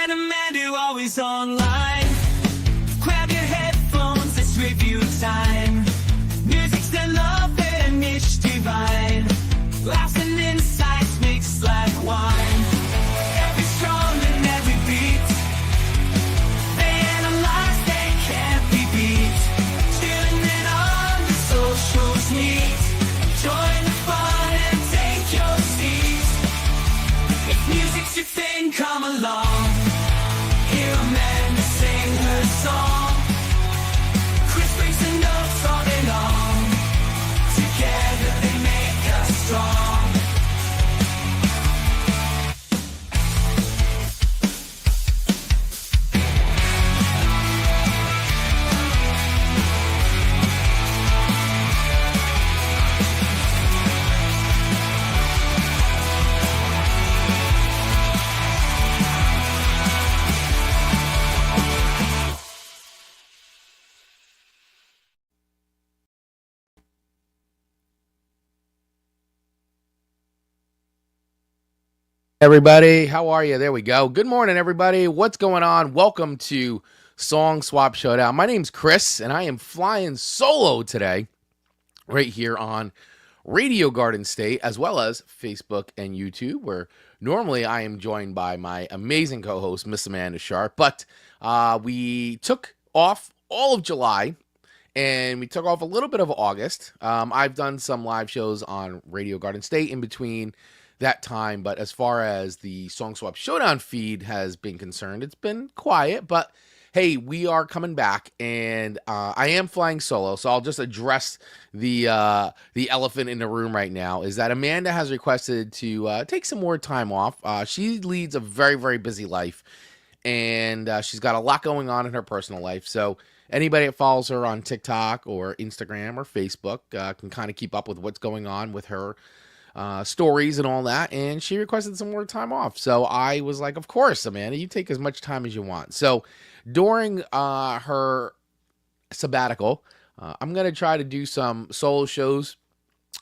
and Amanda always online. Grab your headphones, let's review time. Music's the love and it's divine. Laughs and insights mixed like wine. Every strong and every beat. They analyze, they can't be beat. Tuning in on the socials meet. Join the fun and take your seat. If music's your thing, come along. Hear Amanda sing her song. Chris brings the notes all day long. Together they make us strong. Everybody, how are you? There we go. Good morning, everybody. What's going on? Welcome to Song Swap Showdown. My name's Chris, and I am flying solo today, right here on Radio Garden State, as well as Facebook and YouTube, where normally I am joined by my amazing co-host, Miss Amanda Sharp. But we took off all of July, and we took off a little bit of August. I've done some live shows on Radio Garden State in between that time, but as far as the Song Swap Showdown feed has been concerned, it's been quiet. But hey, we are coming back, and I am flying solo, so I'll just address the elephant in the room right now. Is that Amanda has requested to take some more time off. She leads a very, very busy life, and she's got a lot going on in her personal life. So anybody that follows her on TikTok or Instagram or Facebook can kind of keep up with what's going on with her stories and all that, and she requested some more time off. So I was like, of course, Amanda, you take as much time as you want. So during her sabbatical, I'm going to try to do some solo shows,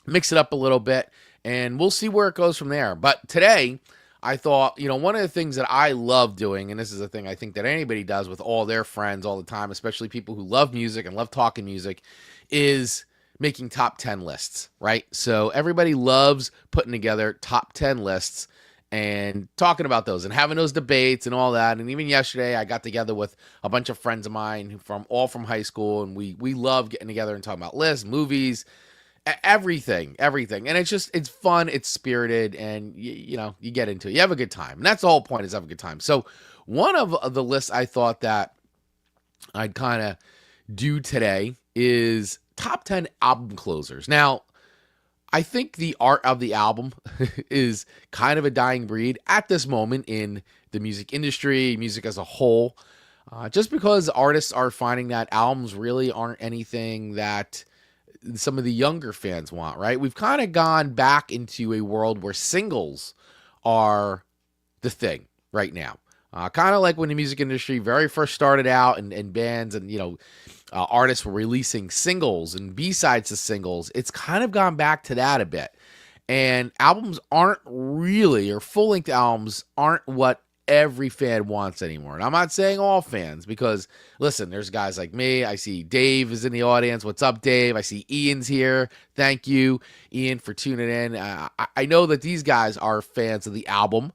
mix it up a little bit, and we'll see where it goes from there. But today, I thought, one of the things that I love doing, and this is a thing I think that anybody does with all their friends all the time, especially people who love music and love talking music, is making top 10 lists, right? So everybody loves putting together top 10 lists and talking about those and having those debates and all that. And even yesterday, I got together with a bunch of friends of mine from high school, and we love getting together and talking about lists, movies, everything. And it's fun, it's spirited, and you get into it. You have a good time. And that's the whole point, is have a good time. So one of the lists I thought that I'd kind of do today is top 10 album closers. Now, I think the art of the album is kind of a dying breed at this moment in the music industry, music as a whole, just because artists are finding that albums really aren't anything that some of the younger fans want, right? We've kind of gone back into a world where singles are the thing right now. Kind of like when the music industry very first started out, and bands and, artists were releasing singles and B-sides to singles. It's kind of gone back to that a bit. And albums aren't really, or full-length albums aren't what every fan wants anymore. And I'm not saying all fans, because, listen, there's guys like me. I see Dave is in the audience. What's up, Dave? I see Ian's here. Thank you, Ian, for tuning in. I know that these guys are fans of the album.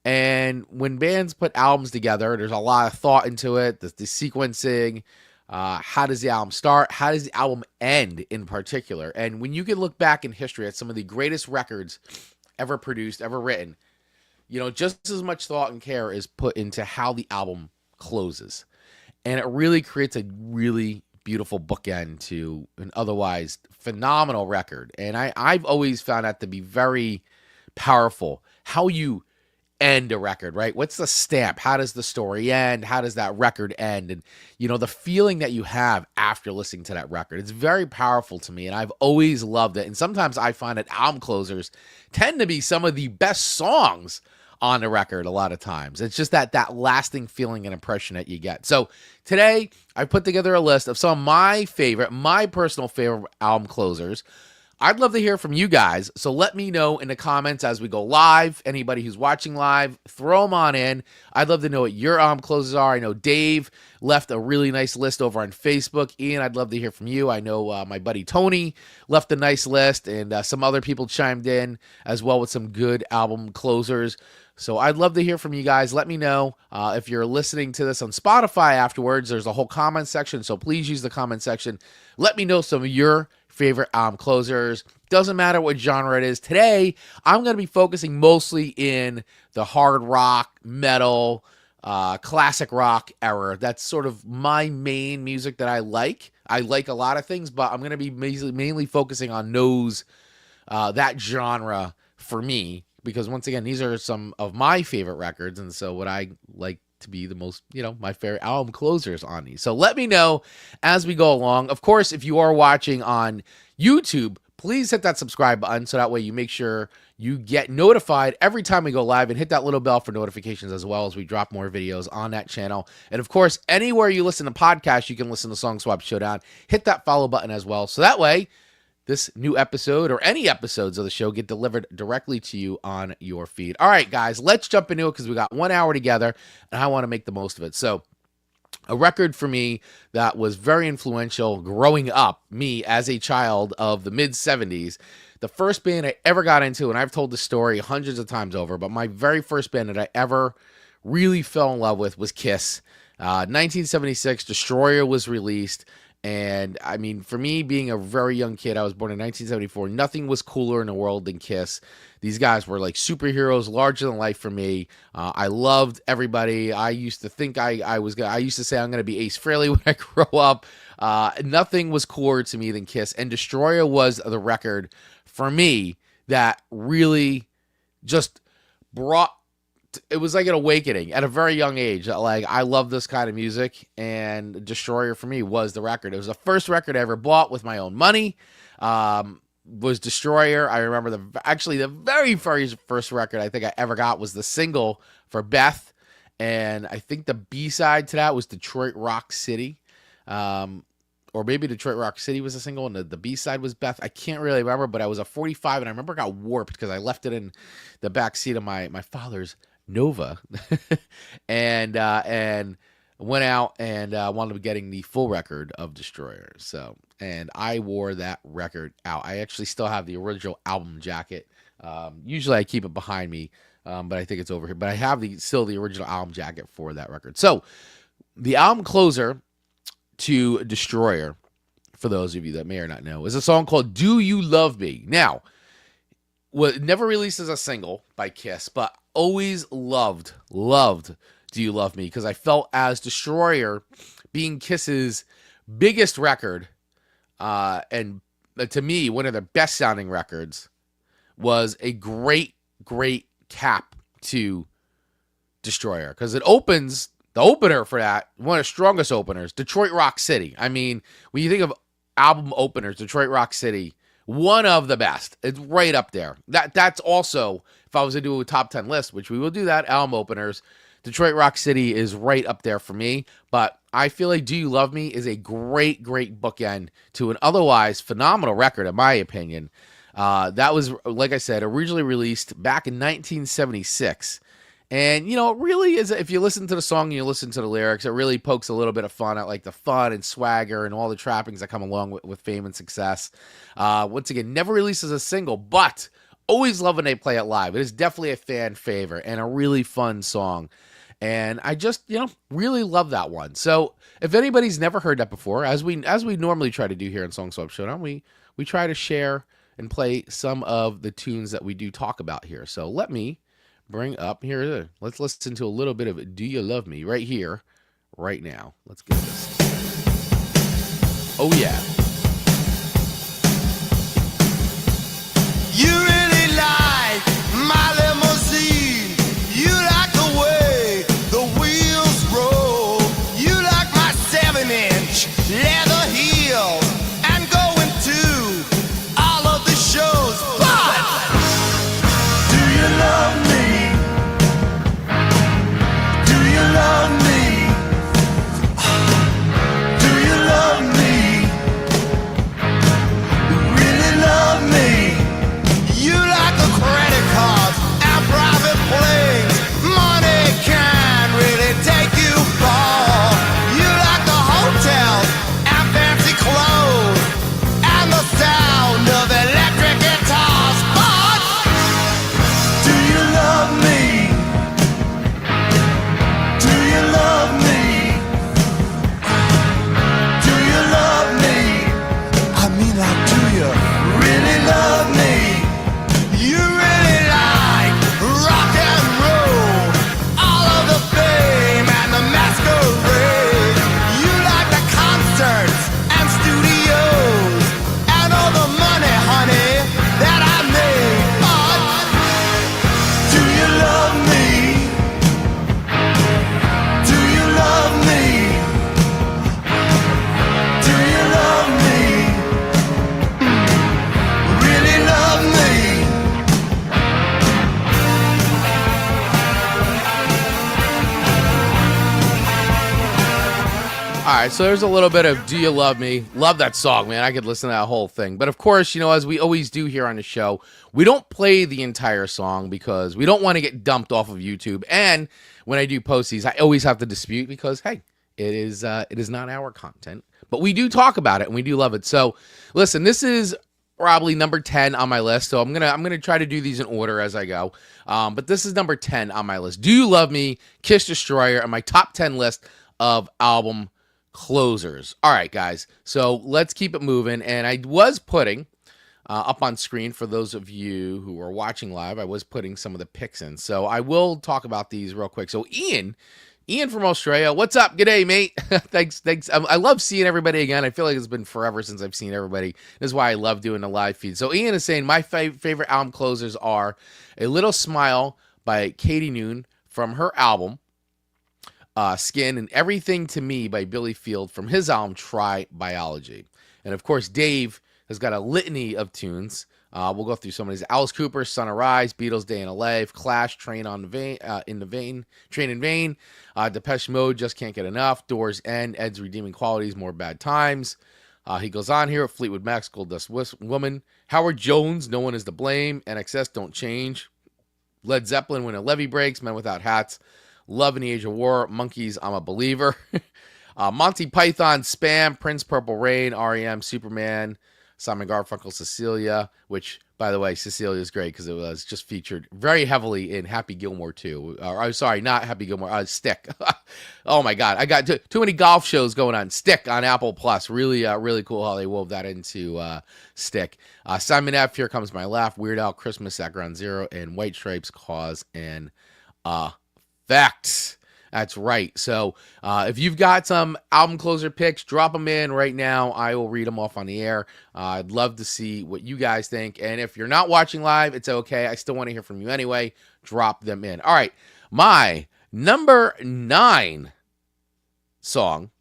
And when bands put albums together, there's a lot of thought into it, the sequencing. How does the album start? How does the album end in particular? And when you can look back in history at some of the greatest records ever produced, ever written, just as much thought and care is put into how the album closes. And it really creates a really beautiful bookend to an otherwise phenomenal record. And I've always found that to be very powerful. How you end a record, right? What's the stamp? How does the story end? How does that record end? And, the feeling that you have after listening to that record, it's very powerful to me, and I've always loved it. And sometimes I find that album closers tend to be some of the best songs on the record a lot of times. It's just that lasting feeling and impression that you get. So today, I put together a list of some of my personal favorite album closers. I'd love to hear from you guys. So let me know in the comments as we go live. Anybody who's watching live, throw them on in. I'd love to know what your closes are. I know Dave left a really nice list over on Facebook. Ian, I'd love to hear from you. I know my buddy Tony left a nice list, and some other people chimed in as well with some good album closers. So I'd love to hear from you guys. Let me know if you're listening to this on Spotify afterwards. There's a whole comment section, so please use the comment section. Let me know some of your favorite album closers. Doesn't matter what genre it is. Today, I'm going to be focusing mostly in the hard rock, metal, classic rock era. That's sort of my main music that I like. I like a lot of things, but I'm going to be mainly focusing on that genre for me, because once again, these are some of my favorite records, and so what I like to be the most, my favorite album closers on these. So let me know as we go along. Of course, if you are watching on YouTube, please hit that subscribe button so that way you make sure you get notified every time we go live, and hit that little bell for notifications as well as we drop more videos on that channel. And of course, anywhere you listen to podcasts, you can listen to Song Swap Showdown. Hit that follow button as well, so that way this new episode or any episodes of the show get delivered directly to you on your feed. All right, guys, let's jump into it because we got 1 hour together and I want to make the most of it. So a record for me that was very influential growing up, me as a child of the mid-70s, the first band I ever got into, and I've told the story hundreds of times over, but my very first band that I ever really fell in love with was Kiss. 1976, Destroyer was released. And I mean, for me, being a very young kid, I was born in 1974. Nothing was cooler in the world than Kiss. These guys were like superheroes, larger than life for me. I loved everybody. I used to think I used to say I'm going to be Ace Frehley when I grow up. Nothing was cooler to me than Kiss. And Destroyer was the record for me that really just brought, it was like an awakening at a very young age. Like, I love this kind of music, and Destroyer for me was the record. It was the first record I ever bought with my own money. Was Destroyer. I remember the very first record I think I ever got was the single for Beth, and I think the B-side to that was Detroit Rock City. Or maybe Detroit Rock City was a single, and the B-side was Beth. I can't really remember, but I was a 45, and I remember it got warped because I left it in the back seat of my father's Nova, and went out and wound up getting the full record of Destroyer. So, and I wore that record out. I actually still have the original album jacket. Usually I keep it behind me, but I think it's over here. But I have still the original album jacket for that record. So, the album closer to Destroyer, for those of you that may or not know, is a song called "Do You Love Me." Now, never released as a single by Kiss, but always loved "Do You Love Me," because I felt as Destroyer being Kiss's biggest record, and to me, one of their best sounding records, was a great cap to Destroyer, because it opens, the opener for that, one of the strongest openers, Detroit Rock City. I mean, when you think of album openers, Detroit Rock City, one of the best. It's right up there. That's also, if I was to do a top 10 list, which we will do that, album openers, Detroit Rock City is right up there for me. But I feel like "Do You Love Me" is a great bookend to an otherwise phenomenal record, in my opinion. That was, like I said, originally released back in 1976. And, it really is, if you listen to the song and you listen to the lyrics, it really pokes a little bit of fun at like the fun and swagger and all the trappings that come along with fame and success. Once again, never released as a single, but always love when they play it live. It is definitely a fan favorite and a really fun song. And I just, really love that one. So if anybody's never heard that before, as we normally try to do here in Song Swap Showdown, we try to share and play some of the tunes that we do talk about here. So let me bring up here. Let's listen to a little bit of "Do You Love Me" right here, right now. Let's get this. Oh yeah. You really like my limousine. You like the way the wheels roll. You like my 7-inch leather heels. And going to all of the shows. But do you love me? Do you love me? Do you love me? All right, so there's a little bit of Do You Love Me? Love that song, man. I could listen to that whole thing. But of course, as we always do here on the show, we don't play the entire song because we don't want to get dumped off of YouTube. And when I do post these, I always have to dispute because, hey, it is not our content. But we do talk about it and we do love it. So listen, this is probably number 10 on my list. So I'm gonna try to do these in order as I go. But this is number 10 on my list. Do You Love Me? Kiss Destroyer, and my top 10 list of album closers. All right, guys. So let's keep it moving. And I was putting up on screen for those of you who are watching live, I was putting some of the picks in. So I will talk about these real quick. So Ian from Australia, what's up? G'day, mate. Thanks. I love seeing everybody again. I feel like it's been forever since I've seen everybody. This is why I love doing the live feed. So Ian is saying my favorite album closers are A Little Smile by Katie Noon from her album Skin, and Everything to Me by Billy Field from his album Try Biology. And of course, Dave has got a litany of tunes. We'll go through some of these. Alice Cooper, Sun Arise, Beatles, Day in a Life, Clash, Train in Vain, Depeche Mode, Just Can't Get Enough, Doors End, Ed's Redeeming Qualities, More Bad Times. He goes on here, Fleetwood Mac's Gold Dust Woman, Howard Jones, No One Is to Blame, NXS, Don't Change, Led Zeppelin, When a Levee Breaks, Men Without Hats, Love in the Age of War, Monkeys, I'm a Believer, Monty Python, Spam, Prince, Purple Rain, REM, Superman, Simon Garfunkel, Cecilia, which, by the way, Cecilia is great because it was just featured very heavily in Happy Gilmore 2. I'm sorry, not Happy Gilmore, Stick. Oh my God, I got too many golf shows going on. Stick on Apple Plus, really cool how they wove that into Stick. Simon F., Here Comes My Laugh, Weird Al, Christmas at Ground Zero, and White Stripes, Cause and Effect. That's right. So if you've got some album closer picks, drop them in right now. I will read them off on the air. I'd love to see what you guys think. And if you're not watching live, it's okay. I still want to hear from you anyway. Drop them in. All right. My number 9 song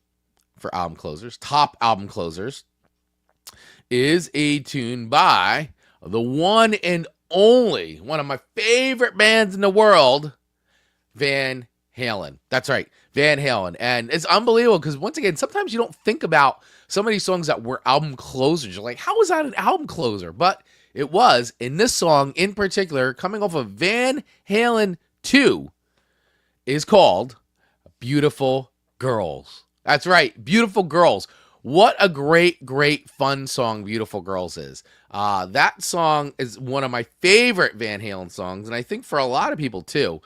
for album closers, top album closers, is a tune by the one and only, one of my favorite bands in the world, Van Halen. That's right, Van Halen. And it's unbelievable because, once again, sometimes you don't think about some of these songs that were album closers. You're like, how was that an album closer? But it was. In this song in particular, coming off of Van Halen 2, is called Beautiful Girls. That's right, Beautiful Girls. What a great, fun song Beautiful Girls is. That song is one of my favorite Van Halen songs, and I think for a lot of people too.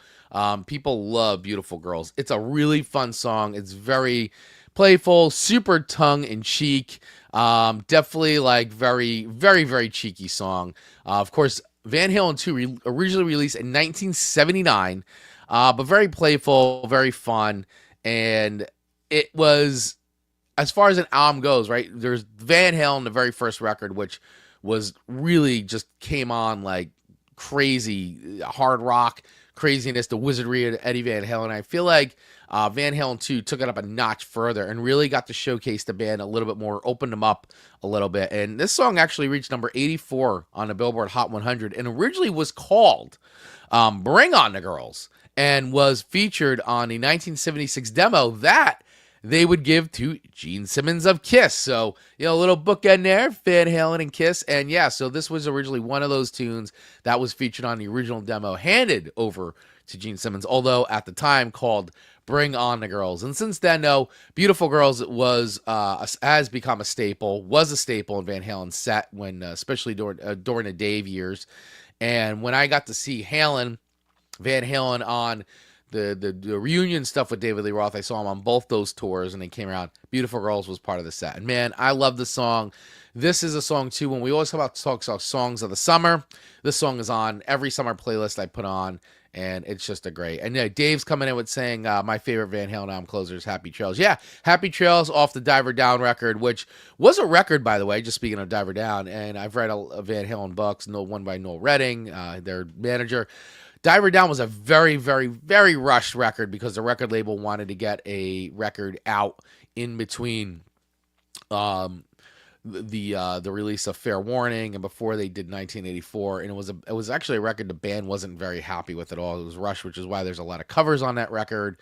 People love Beautiful Girls. It's a really fun song. It's very playful, super tongue-in-cheek. Definitely like very cheeky song. Of course, Van Halen 2 originally released in 1979, but very playful, very fun. And it was, as far as an album goes, right, there's Van Halen, the very first record, which was really just came on like crazy hard rock craziness, the wizardry of Eddie Van Halen. I feel like Van Halen 2 took it up a notch further and really got to showcase the band a little bit more, opened them up a little bit. And this song actually reached number 84 on the Billboard Hot 100 and originally was called Bring On the Girls and was featured on the 1976 demo that they would give to Gene Simmons of Kiss. So, a little bookend there, Van Halen and Kiss. And yeah, so this was originally one of those tunes that was featured on the original demo, handed over to Gene Simmons, although at the time called Bring On the Girls. And since then, though, Beautiful Girls has become a staple, was a staple in Van Halen's set, when especially during the Dave years. And when I got to see Van Halen on the reunion stuff with David Lee Roth, I saw him on both those tours, and they came around. Beautiful Girls was part of the set. And man, I love this song. This is a song, too, when we always talk about songs of the summer, this song is on every summer playlist I put on, and it's just a great. And yeah, Dave's coming in with saying, my favorite Van Halen album closer is Happy Trails. Yeah, Happy Trails off the Diver Down record, which was a record, by the way, just speaking of Diver Down, and I've read a Van Halen books, one by Noel Redding, their manager. Diver Down was a very rushed record because the record label wanted to get a record out in between the release of Fair Warning and before they did 1984, and it was actually a record the band wasn't very happy with at all. It was rushed, which is why there's a lot of covers on that record.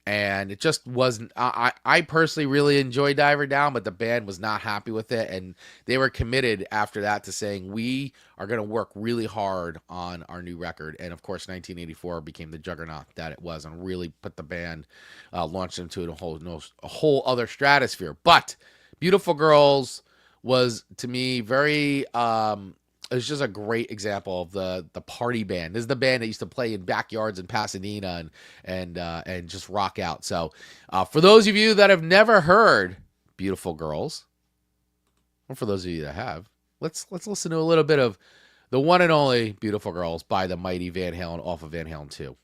and it just wasn't. I personally really enjoyed Diver Down, but the band was not happy with it, and they were committed after that to saying we are going to work really hard on our new record. And of course, 1984 became the juggernaut that it was, and really put the band, launched them to a whole other stratosphere. But Beautiful Girls was, to me, very. It's just a great example of the party band. This is the band that used to play in backyards in Pasadena and just rock out. So, for those of you that have never heard Beautiful Girls, or for those of you that have, let's listen to a little bit of the one and only Beautiful Girls by the mighty Van Halen off of Van Halen 2.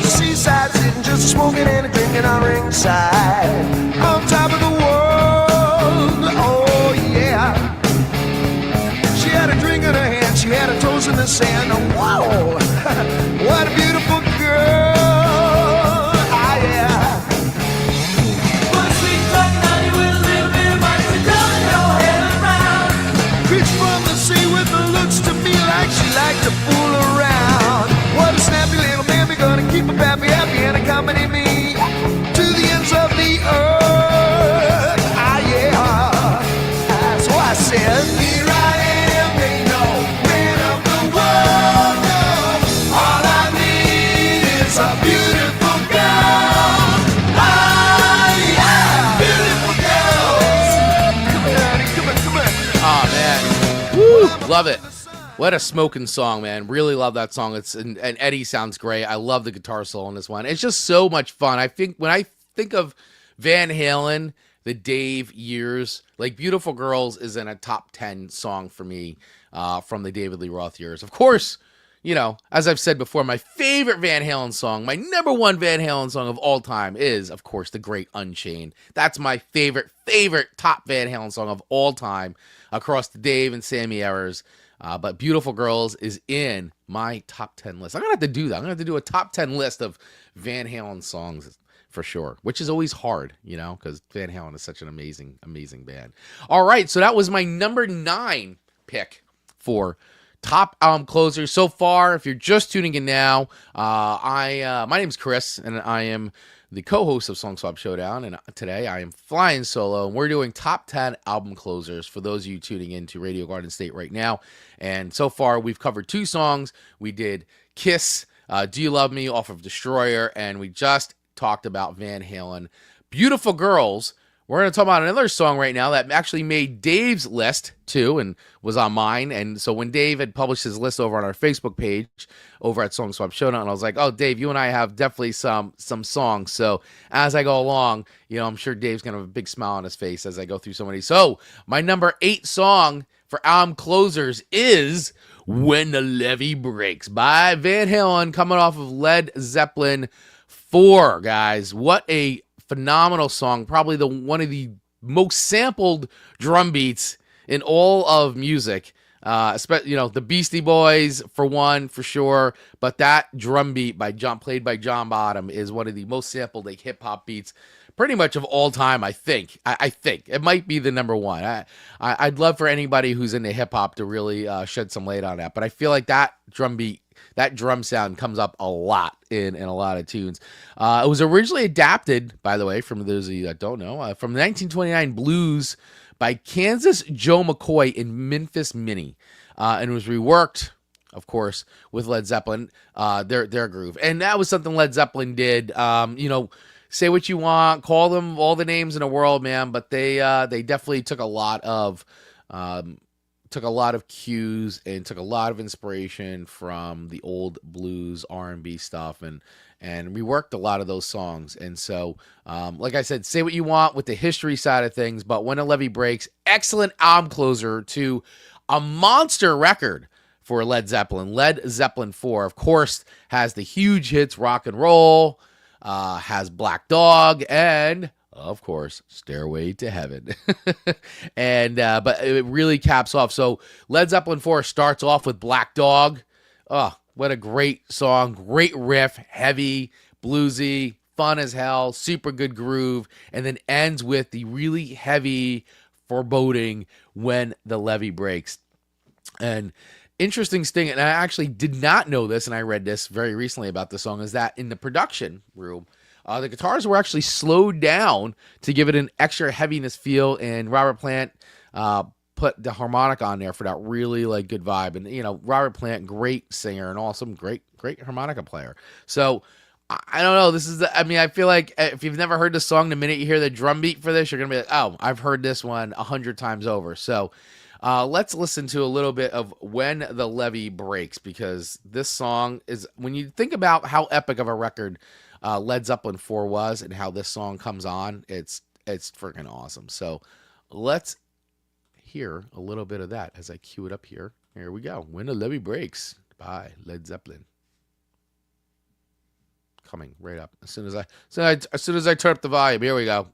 Seaside, sitting just smoking and a drinking on ringside, on top of the world. Oh yeah. She had a drink in her hand, she had her toes in the sand. Oh, whoa, what a beautiful girl. Ah yeah. One sweet talking honey with a little bit of money, so don't your head around. Bitch from the sea with the looks to me like she liked to fool around. What a snappy little mammy, gonna keep a pappy happy and accompany me to the ends of the earth. Ah yeah. So I said, here I am, ain't no man of the world, no. All I need is a beautiful girl. Ah yeah, beautiful girls. Come on, honey, come on. Oh man, woo, love it. What a smoking song, man. Really love that song. And Eddie sounds great. I love the guitar solo in this one. It's just so much fun. I think when I think of Van Halen, the Dave years, like Beautiful Girls is in a top 10 song for me from the David Lee Roth years. Of course, you know, as I've said before, my favorite Van Halen song, my number one Van Halen song of all time is, of course, The Great Unchained. That's my favorite top Van Halen song of all time across the Dave and Sammy eras. But Beautiful Girls is in my top 10 list. I'm going to have to do that. I'm going to have to do a top 10 list of Van Halen songs for sure, which is always hard, you know, because Van Halen is such an amazing, amazing band. All right, so that was my number 9 pick for top album closers so far. If you're just tuning in now, my name's Chris, and I am the co-host of Song Swap Showdown, and today I am flying solo, and we're doing top 10 album closers for those of you tuning in to Radio Garden State right now. And so far, we've covered 2 songs. We did Kiss, Do You Love Me off of Destroyer, and we just talked about Van Halen. Beautiful Girls. We're going to talk about another song right now that actually made Dave's list, too, and was on mine. And so when Dave had published his list over on our Facebook page, over at Song Swap Showdown, I was like, oh, Dave, you and I have definitely some songs. So as I go along, you know, I'm sure Dave's going to have a big smile on his face as I go through so many. So my number 8 song for album closers is When the Levee Breaks by Van Halen, coming off of Led Zeppelin 4, guys. What a phenomenal song, probably one of the most sampled drum beats in all of music. You know, the Beastie Boys for one, for sure, but that drum beat played by John Bottom is one of the most sampled like hip hop beats pretty much of all time. I think it might be the number one. I'd love for anybody who's into hip hop to really shed some light on that, but I feel like that drum beat, that drum sound comes up a lot in a lot of tunes. It was originally adapted, by the way, from those of you that don't know, from 1929 Blues by Kansas Joe McCoy in Memphis Minnie. And it was reworked, of course, with Led Zeppelin, their groove. And that was something Led Zeppelin did. You know, say what you want, call them all the names in the world, man, but they definitely took a lot of cues and took a lot of inspiration from the old blues R&B stuff and reworked a lot of those songs. And so, like I said, say what you want with the history side of things, but When the Levee Breaks, excellent album closer to a monster record for Led Zeppelin. Led Zeppelin 4, of course, has the huge hits Rock and Roll, has Black Dog, and of course, Stairway to Heaven. And but it really caps off. So Led Zeppelin 4 starts off with Black Dog. Oh, What a great song. Great riff. Heavy, bluesy, fun as hell. Super good groove. And then ends with the really heavy foreboding when the levee breaks. And interesting thing, and I actually did not know this, and I read this very recently about the song, is that in the production room, the guitars were actually slowed down to give it an extra heaviness feel, and Robert Plant put the harmonic on there for that really like good vibe. And you know, Robert Plant, great singer and awesome, great harmonica player. So I don't know. This is I mean, I feel like if you've never heard the song, the minute you hear the drum beat for this, you're gonna be like, oh, I've heard this one 100 times over. So let's listen to a little bit of When the Levee Breaks, because this song is, when you think about how epic of a record Led Zeppelin 4 was and how this song comes on, it's freaking awesome. So let's hear a little bit of that as I cue it up here. Here we go. When the Levee Breaks by Led Zeppelin. Coming right up as soon as I turn up the volume. Here we go.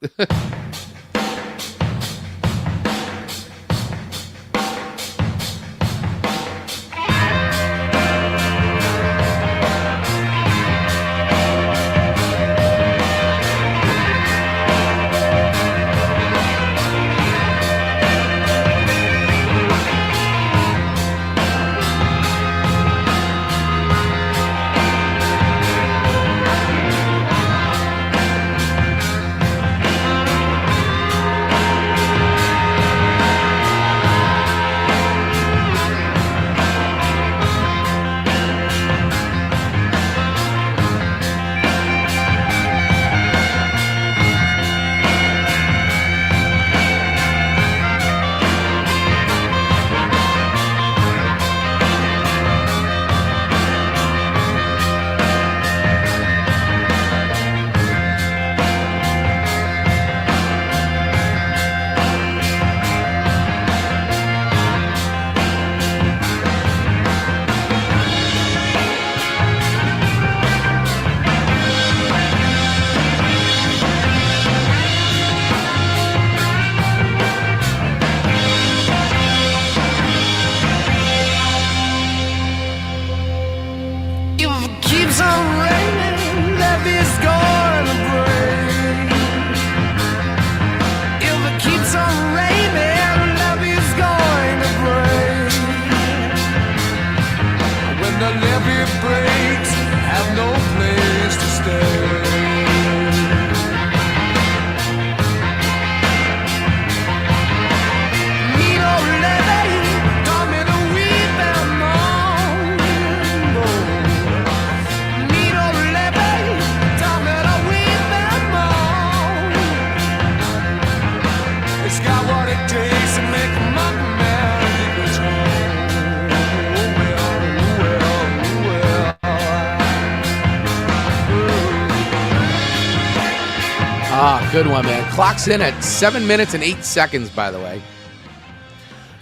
Good one, man. Clock's in at 7 minutes and 8 seconds, by the way.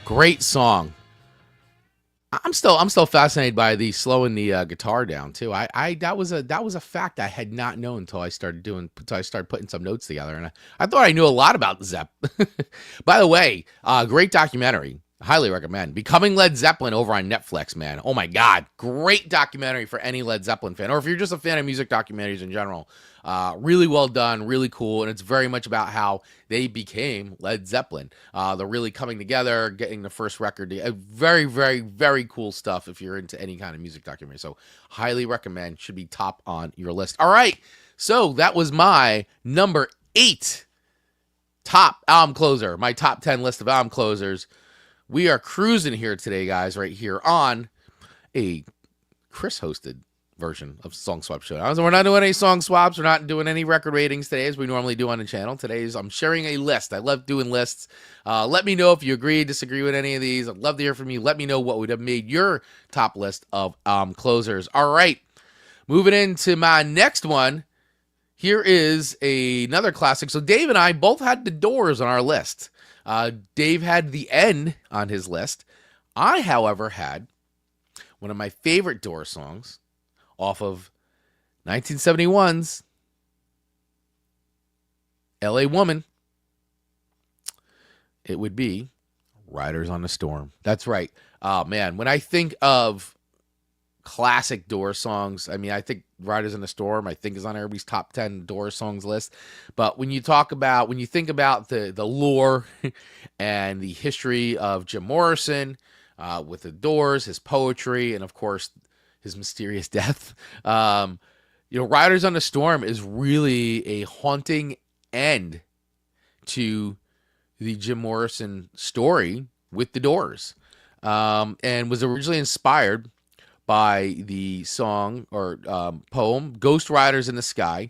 Great song. I'm still fascinated by the slowing the guitar down too. That was a fact I had not known until I started putting some notes together, and I thought I knew a lot about Zepp. By the way, great documentary. Highly recommend. Becoming Led Zeppelin over on Netflix, man. Oh my God. Great documentary for any Led Zeppelin fan, or if you're just a fan of music documentaries in general. Really well done, really cool, and it's very much about how they became Led Zeppelin. They're really coming together, getting the first record. Very, very, very cool stuff if you're into any kind of music documentary. So highly recommend. Should be top on your list. All right. So that was my number 8 top album closer, my top 10 list of album closers. We are cruising here today, guys, right here on a Chris-hosted version of Song Swap Showdown. We're not doing any song swaps. We're not doing any record ratings today as we normally do on the channel. Today's I'm sharing a list. I love doing lists. Let me know if you agree, disagree with any of these. I'd love to hear from you. Let me know what would have made your top list of closers. All right, moving into my next one. Here is another classic. So Dave and I both had The Doors on our list. Dave had The End on his list. I, however, had one of my favorite Doors songs off of 1971's LA Woman. It would be Riders on the Storm. That's right. Man, when I think of classic Doors songs. I mean, I think Riders on the Storm, I think, is on everybody's top 10 Doors songs list. But when you think about the lore and the history of Jim Morrison with the Doors, his poetry, and of course his mysterious death, Riders on the Storm is really a haunting end to the Jim Morrison story with the Doors, and was originally inspired by the song or poem Ghost Riders in the Sky.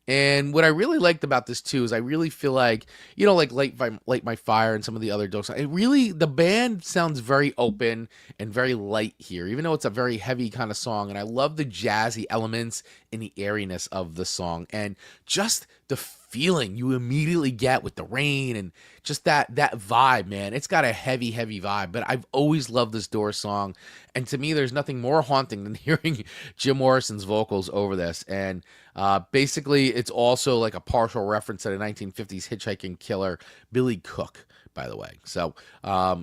And what I really liked about this too is I really feel like, like Light My Fire and some of the other Doors, the band sounds very open and very light here, even though it's a very heavy kind of song. And I love the jazzy elements and the airiness of the song, and just the feeling you immediately get with the rain and just that vibe, man. It's got a heavy vibe, but I've always loved this Doors song, and to me there's nothing more haunting than hearing Jim Morrison's vocals over this. And basically it's also like a partial reference to the 1950s hitchhiking killer Billy Cook, by the way. So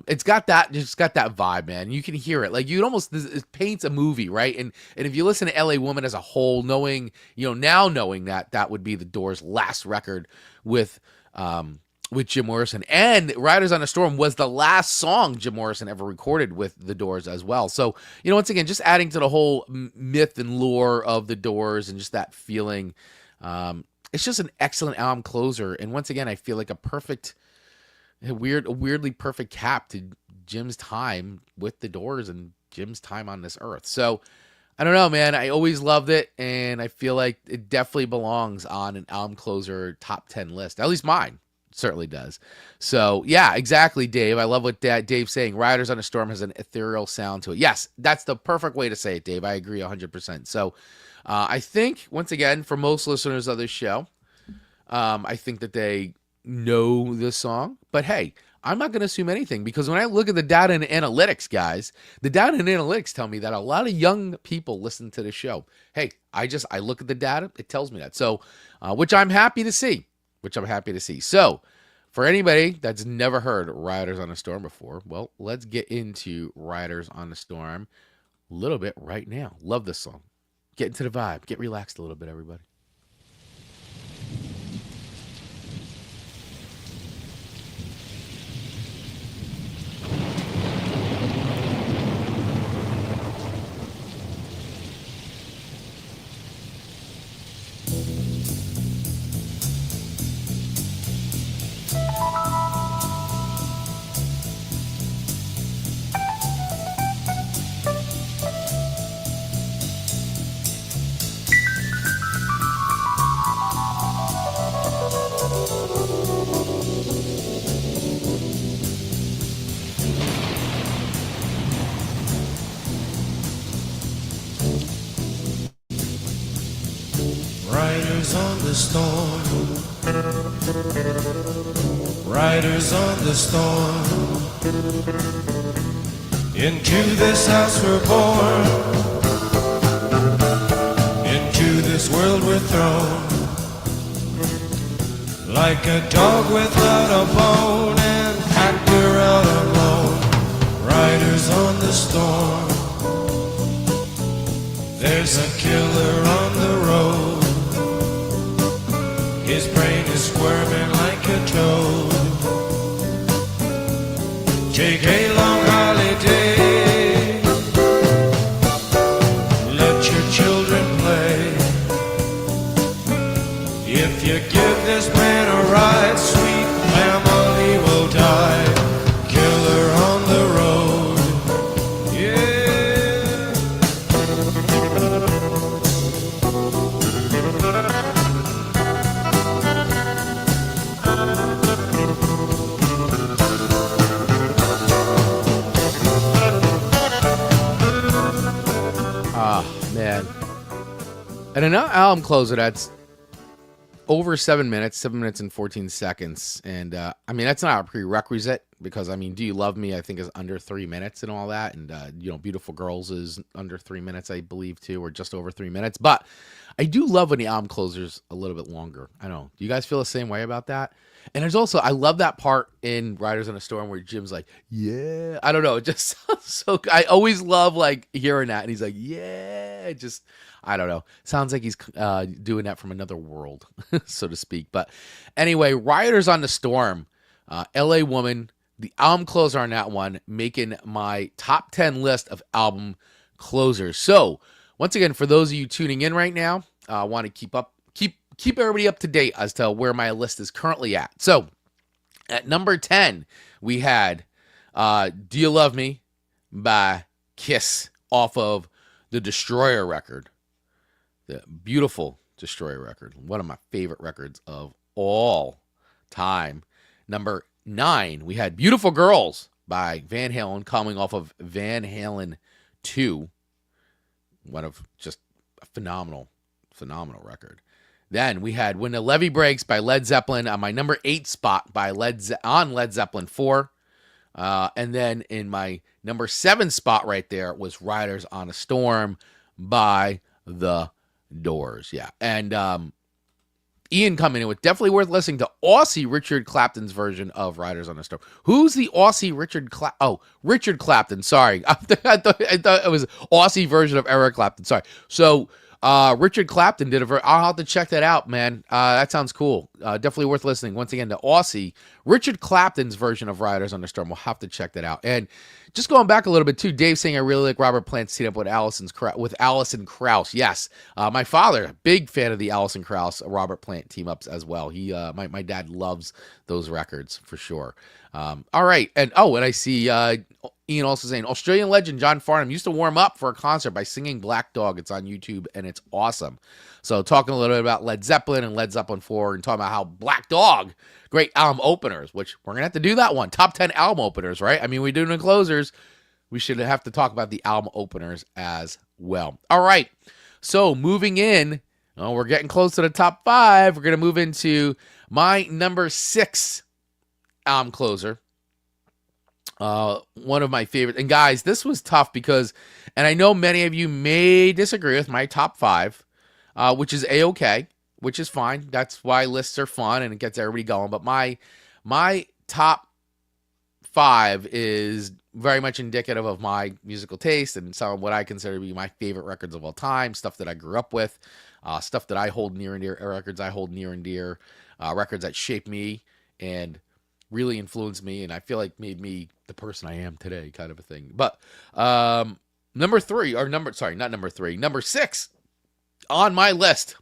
it's got that vibe, man. You can hear it. Like, it paints a movie, right? And if you listen to LA Woman as a whole, knowing that would be the Doors' last record with Jim Morrison, and Riders on the Storm was the last song Jim Morrison ever recorded with the Doors as well. So, once again, just adding to the whole myth and lore of the Doors and just that feeling. It's just an excellent album closer. And once again, I feel like a weirdly perfect cap to Jim's time with the Doors and Jim's time on this earth. So I don't know, man. I always loved it, and I feel like it definitely belongs on an album closer top 10 list. At least mine certainly does. So yeah, exactly, Dave. I love what Dave's saying. Riders on a Storm has an ethereal sound to it. Yes, that's the perfect way to say it, Dave. I agree 100%. So I think, once again, for most listeners of this show, I think that they know this song, but hey, I'm not going to assume anything, because when I look at the data and analytics, guys, the data and analytics tell me that a lot of young people listen to the show. Hey, I look at the data, it tells me that. So, which I'm happy to see. So, for anybody that's never heard Riders on a Storm before, well, let's get into Riders on a Storm a little bit right now. Love this song. Get into the vibe. Get relaxed a little bit, everybody. Riders on the storm, riders on the storm. Into this house we're born, into this world we're thrown. Like a dog without a bone, and packed we're out alone. Riders on the storm, there's a killer on the road. His brain is squirming like a toad. Take a long holiday, let your children play. If you give this man a ride, sweet family will die. Killer on the road, yeah. Man. And an album closer that's over 7 minutes and 14 seconds. And I mean, that's not a prerequisite because I mean, Do You Love Me, I think, is under 3 minutes and all that. And, Beautiful Girls is under 3 minutes, I believe, too, or just over 3 minutes. But I do love when the album closer's a little bit longer. I don't know. Do you guys feel the same way about that? And there's also, I love that part in Riders on a Storm where Jim's like, yeah. I don't know. It just sounds so good. I always love, like, hearing that. And he's like, yeah. It just, I don't know. Sounds like he's doing that from another world, so to speak. But anyway, Riders on the Storm, LA Woman, the album closer on that one, making my top 10 list of album closers. So, once again, for those of you tuning in right now, I want to keep everybody up to date as to where my list is currently at. So, at number 10, we had Do You Love Me by Kiss off of the Destroyer record. The beautiful Destroyer record. One of my favorite records of all time. Number 9, we had Beautiful Girls by Van Halen, coming off of Van Halen 2. One of just a phenomenal record. Then we had When the Levee Breaks by Led Zeppelin on my number 8 spot by Led Zeppelin 4. And then in my number 7 spot right there was Riders on a Storm by The Doors. Yeah. And Ian coming in with definitely worth listening to Aussie Richard Clapton's version of Riders on a Storm. Who's the Aussie Richard Clapton? Oh, Richard Clapton. Sorry. I thought it was Aussie version of Eric Clapton. Sorry. So Richard Clapton did I'll have to check that out, man. That sounds cool. Definitely worth listening. Once again, to Aussie Richard Clapton's version of Riders on the Storm. We'll have to check that out. And just going back a little bit too, Dave saying I really like Robert Plant's team up with Alison Krauss. Yes, my father, big fan of the Alison Krauss Robert Plant team ups as well. He my dad loves those records for sure. All right, and I see Ian also saying Australian legend John Farnham used to warm up for a concert by singing Black Dog. It's on YouTube and it's awesome. So talking a little bit about Led Zeppelin and Led Zeppelin 4 and talking about how Black Dog, great album openers, which we're going to have to do that one. Top 10 album openers, right? I mean, we're doing the closers. We should have to talk about the album openers as well. All right. So moving in, we're getting close to the top 5. We're going to move into my number 6 album closer. One of my favorite. And guys, this was tough because, and I know many of you may disagree with my top 5, which is A-okay, which is fine. That's why lists are fun and it gets everybody going. But my top 5 is very much indicative of my musical taste and some of what I consider to be my favorite records of all time, stuff that I grew up with, stuff that I hold near and dear, records I hold near and dear, records that shaped me and really influenced me and I feel like made me the person I am today, kind of a thing. But number 6 on my list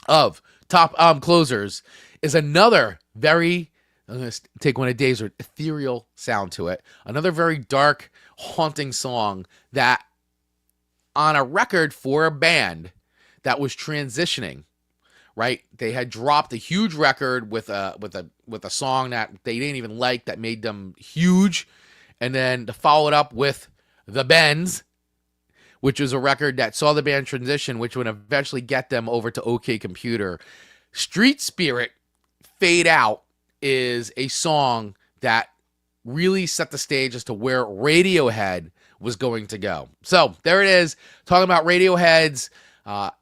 of top album closers is another very, I'm going to take one of Dave's word, ethereal sound to it. Another very dark, haunting song that on a record for a band that was transitioning, right? They had dropped a huge record with a song that they didn't even like that made them huge. And then to follow it up with The Bends, which was a record that saw the band transition, which would eventually get them over to OK Computer. Street Spirit, Fade Out is a song that really set the stage as to where Radiohead was going to go. So there it is, talking about Radiohead's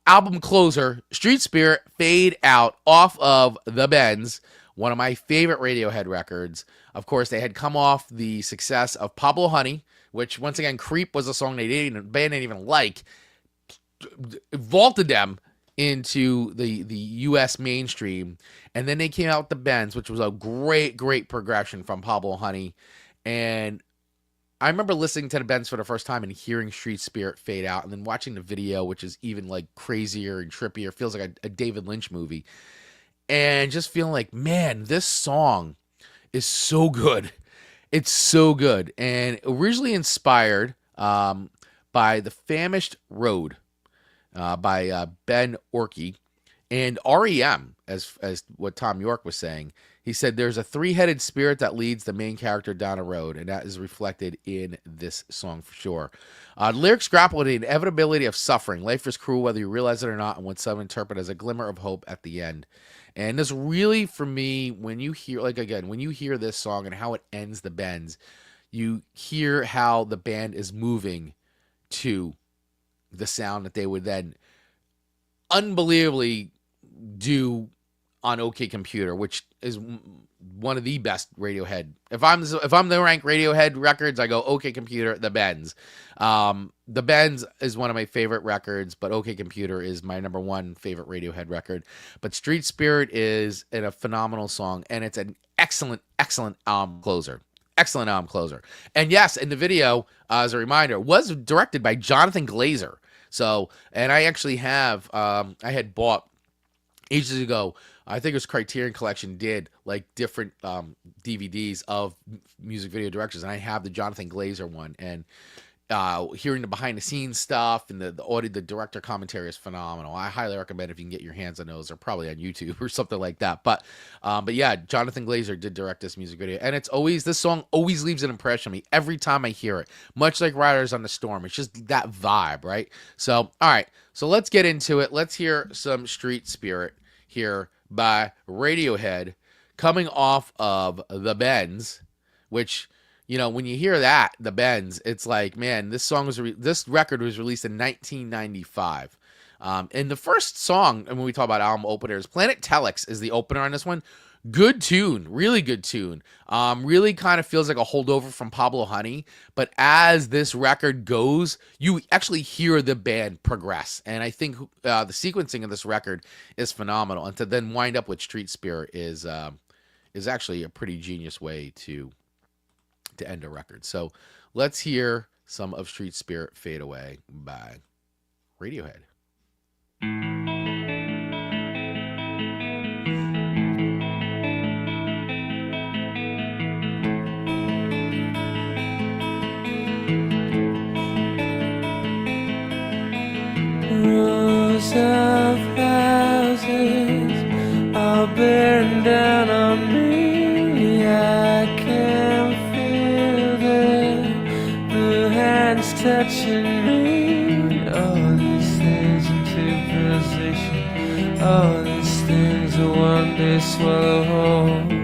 album closer, Street Spirit, Fade Out, off of The Bends, one of my favorite Radiohead records. Of course, they had come off the success of Pablo Honey, which, once again, Creep was a song the band didn't even like, vaulted them into the U.S. mainstream. And then they came out with The Bends, which was a great progression from Pablo Honey. And I remember listening to The Bends for the first time and hearing Street Spirit Fade Out, and then watching the video, which is even like crazier and trippier, feels like a David Lynch movie. And just feeling like, man, this song is so good. It's so good. And originally inspired by The Famished Road by Ben Orkey and REM, as what Tom York was saying. He said there's a 3-headed spirit that leads the main character down a road, and that is reflected in this song for sure. The lyrics grapple with the inevitability of suffering. Life is cruel whether you realize it or not, and what some interpret as a glimmer of hope at the end. And this really, for me, when you hear, like, again, when you hear this song and how it ends the bends, you hear how the band is moving to the sound that they would then unbelievably do on OK Computer, which is one of the best Radiohead. If I'm the rank Radiohead records, I go OK Computer, The Bends. The Bends is one of my favorite records, but OK Computer is my number one favorite Radiohead record. But Street Spirit is a phenomenal song, and it's an excellent album closer. Excellent album closer. And yes, in the video, as a reminder, was directed by Jonathan Glazer. So, and I actually have, I had bought ages ago, I think it was Criterion Collection did like different DVDs of music video directors, and I have the Jonathan Glazer one, and hearing the behind the scenes stuff and the audio, the director commentary is phenomenal. I highly recommend if you can get your hands on those. They're probably on YouTube or something like that. But yeah, Jonathan Glazer did direct this music video, and this song always leaves an impression on me every time I hear it. Much like Riders on the Storm, it's just that vibe, right? So all right, so let's get into it. Let's hear some Street Spirit here by Radiohead, coming off of The Bends, which, you know, when you hear that, The Bends, it's like, man, this record was released in 1995. And the first song, and when we talk about album openers, Planet Telex is the opener on this one. Good tune, really good tune. Really kind of feels like a holdover from Pablo Honey, but as this record goes, you actually hear the band progress, and I think the sequencing of this record is phenomenal. And to then wind up with Street Spirit is actually a pretty genius way to end a record. So let's hear some of Street Spirit Fade Away by Radiohead. Rows of houses are bearing down on me. I can feel the hands touching me. All these things into position. All these things will one day swallow whole.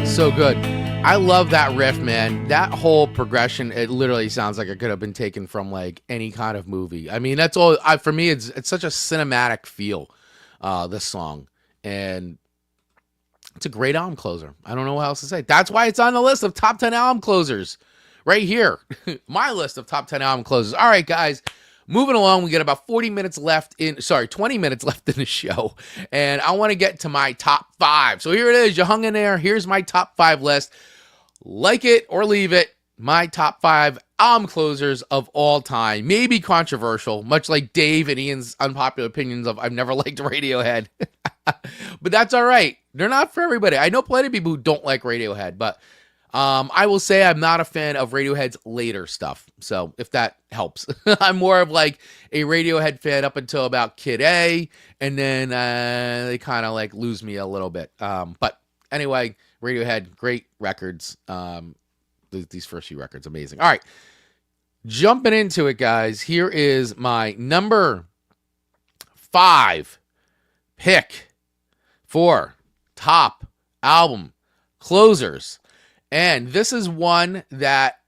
So good. I love that riff, man. That whole progression, it literally sounds like it could have been taken from like any kind of movie. I mean, that's all. For me, it's such a cinematic feel, this song, and it's a great album closer. I don't know what else to say. That's why it's on the list of top 10 album closers right here. My list of top 10 album closers. All right, guys. Moving along, we got about 20 minutes left in the show, and I want to get to my top 5. So here it is. You hung in there. Here's my top 5 list. Like it or leave it, my top 5 album closers of all time. Maybe controversial, much like Dave and Ian's unpopular opinions of I've never liked Radiohead. But that's all right. They're not for everybody. I know plenty of people who don't like Radiohead, but I will say I'm not a fan of Radiohead's later stuff, so if that helps. I'm more of like a Radiohead fan up until about Kid A, and then they kind of like lose me a little bit. But anyway, Radiohead, great records. These first few records, amazing. All right, jumping into it, guys. Here is my number 5 pick for top album closers. And this is one that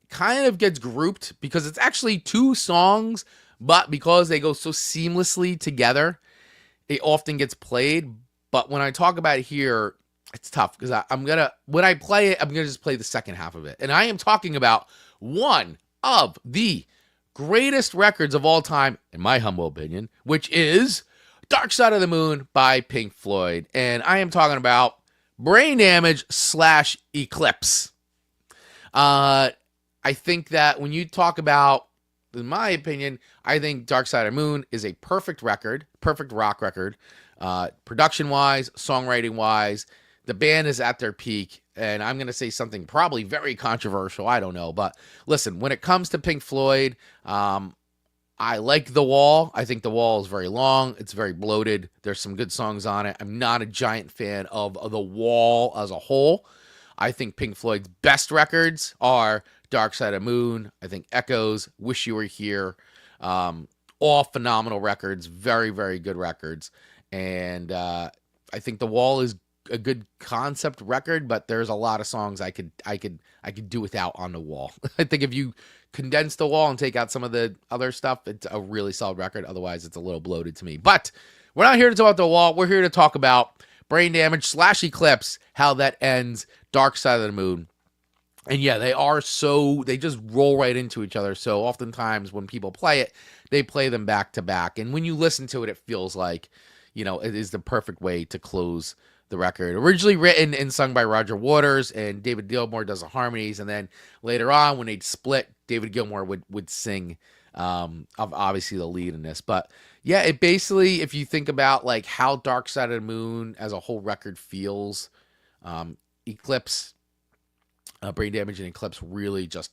kind of gets grouped because it's actually two songs, but because they go so seamlessly together, it often gets played. But when I talk about it here, it's tough because when I play it, I'm gonna just play the second half of it. And I am talking about one of the greatest records of all time, in my humble opinion, which is Dark Side of the Moon by Pink Floyd. And I am talking about Brain Damage / Eclipse. I think that when you talk about, in my opinion, I think Dark Side of the Moon is a perfect record, perfect rock record. Production-wise, songwriting-wise, the band is at their peak. And I'm going to say something probably very controversial. I don't know. But listen, when it comes to Pink Floyd, I like The Wall. I think The Wall is very long. It's very bloated. There's some good songs on it. I'm not a giant fan of The Wall as a whole. I think Pink Floyd's best records are Dark Side of the Moon. I think Echoes, Wish You Were Here. All phenomenal records. Very, very good records. And I think The Wall is a good concept record, but there's a lot of songs I could do without on The Wall. I think if you condense The Wall and take out some of the other stuff, it's a really solid record. Otherwise, it's a little bloated to me. But we're not here to talk about The Wall. We're here to talk about Brain Damage / Eclipse, how that ends, Dark Side of the Moon. And yeah, they just roll right into each other. So oftentimes when people play it, they play them back to back. And when you listen to it, it feels like, it is the perfect way to close the record. Originally written and sung by Roger Waters, and David Gilmour does the harmonies. And then later on, when they'd split, David Gilmour would sing obviously the lead in this. But yeah, it basically, if you think about like how Dark Side of the Moon as a whole record feels, Eclipse, Brain Damage and Eclipse really just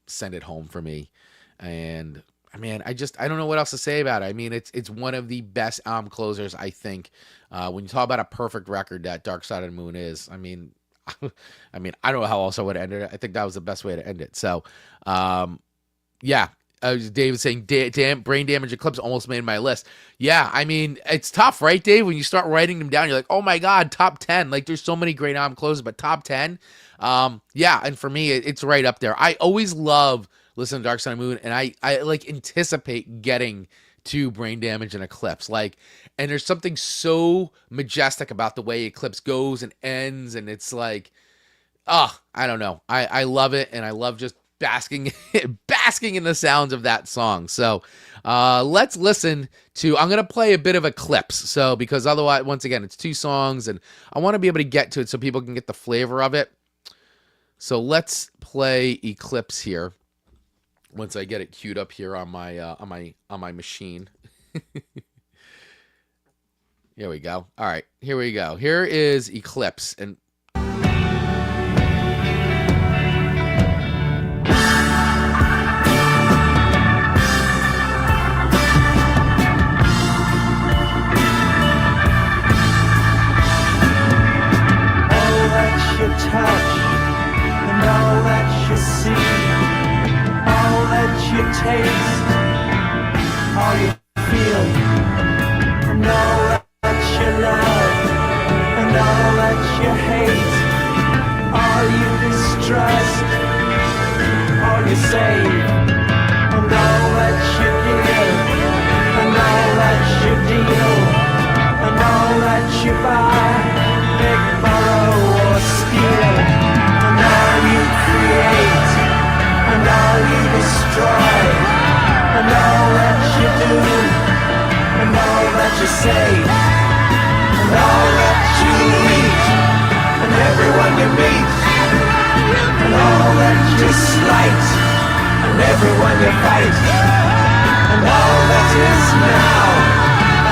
send it home for me. And man, I don't know what else to say about it. I mean, it's one of the best album closers, I think. When you talk about a perfect record that Dark Side of the Moon is, I mean, I don't know how else I would have ended it. I think that was the best way to end it. So, yeah. Dave saying, damn, Brain Damage Eclipse almost made my list. Yeah, I mean, it's tough, right, Dave? When you start writing them down, you're like, oh my God, top 10. Like, there's so many great album closers, but top 10? Yeah, and for me, it's right up there. I always love listening to Dark Side of the Moon, and I like anticipate getting to Brain Damage and Eclipse. Like, and there's something so majestic about the way Eclipse goes and ends, and it's like, I don't know. I love it, and I love just basking in the sounds of that song. So let's listen to, I'm going to play a bit of Eclipse. So, because otherwise, once again, it's two songs, and I want to be able to get to it so people can get the flavor of it. So let's play Eclipse here. Once I get it queued up here on my machine. Here we go. All right, here we go. Here is Eclipse, and touch and all that you see, all that you taste, all you feel, and all that you love, and all that you hate, all you distrust, all you save, and all that you give, and all that you deal, and all that you buy, big borrow or steal, and all you create, and all you destroy, and all that you do, and all that you say, and all that you eat, and everyone you meet, and all that you slight, and everyone you fight, and all that is now,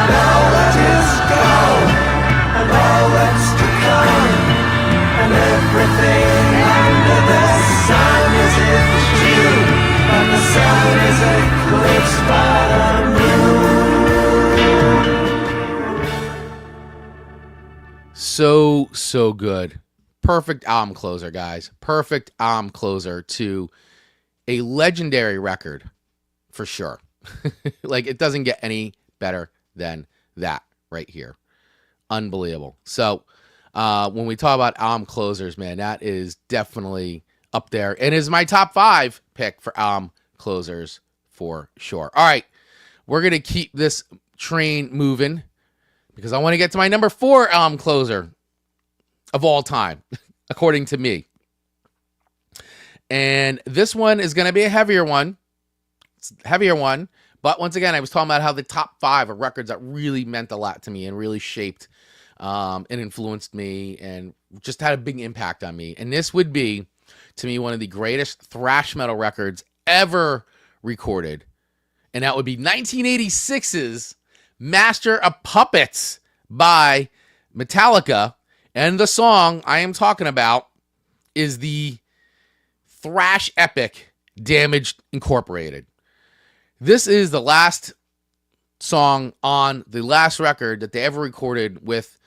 and all that is gone, and all that's to come, and everything under the sun is its due, and the sun is eclipsed by the moon. So good. Perfect album closer, guys. Perfect album closer to a legendary record, for sure. Like, it doesn't get any better than that right here. Unbelievable. So when we talk about album closers, man, that is definitely up there and is my top 5 pick for album closers for sure. All right, we're going to keep this train moving because I want to get to my number 4 album closer of all time, according to me. And this one is going to be a heavier one. It's a heavier one. But once again, I was talking about how the top 5 are records that really meant a lot to me and really shaped and influenced me and just had a big impact on me. And this would be, to me, one of the greatest thrash metal records ever recorded. And that would be 1986's Master of Puppets by Metallica. And the song I am talking about is the thrash epic Damaged Incorporated. This is the last song on the last record that they ever recorded with